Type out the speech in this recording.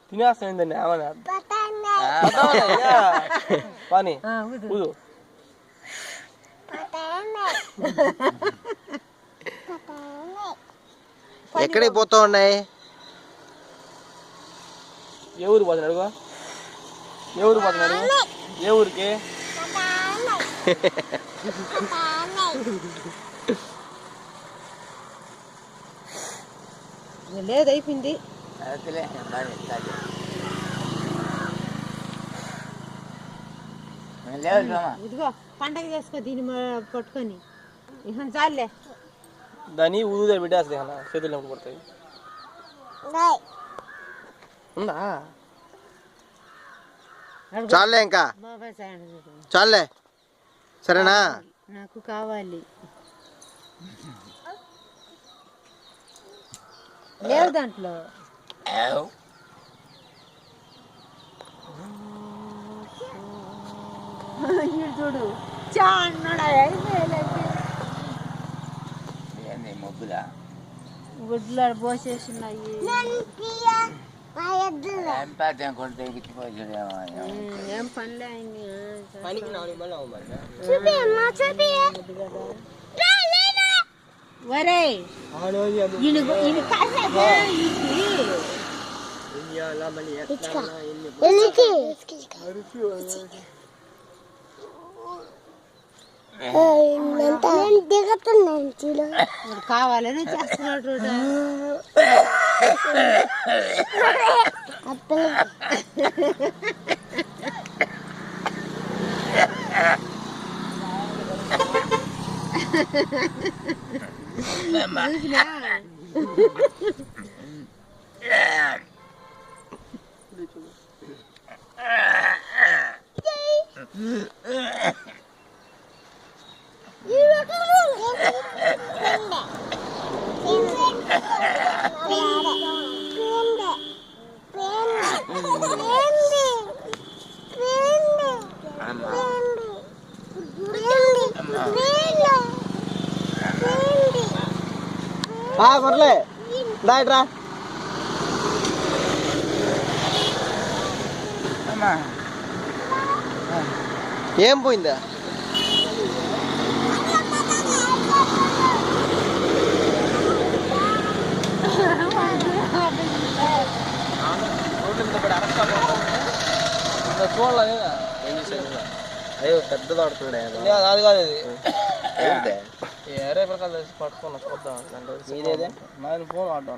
తినేస్తాయిందండి ఏమన్నా పని ఊదు ఎక్కడికి పోతా ఉన్నాయి? ఏ ఊరికి పోతున్నాడు? ఏ ఊరికి పోతున్నాడు? ఏ ఊరికి? లేదు అయిపోయింది. ఇదిగో పండగ చేసుకో దీన్ని పట్టుకొని ఇక చాలే. దాన్ని ఊదు బిడ్డేస్తుంది అన్న చేతులు పడతాయి. ఉందా? చాలే ఇంకా చాలే సరేనా? నాకు కావాలి. లేవు దాంట్లో. చూడు చా అన్నాడా మొగ్గులా గుడ్లు పోసేస్తున్నాయి. ఏం పనిలే వరే కావాలని చేస్తున్నాడు. గొర్రెలే దాట్రా. ఏం పోయిందా? చూడాలి. అయ్యో పెద్దది ఆడుతుండే. అది కాదు, ఇది ఏంటే ఏ రేపటికల్లా పట్టుకున్నా చూద్దాం. ఫోన్ ఆడదాం.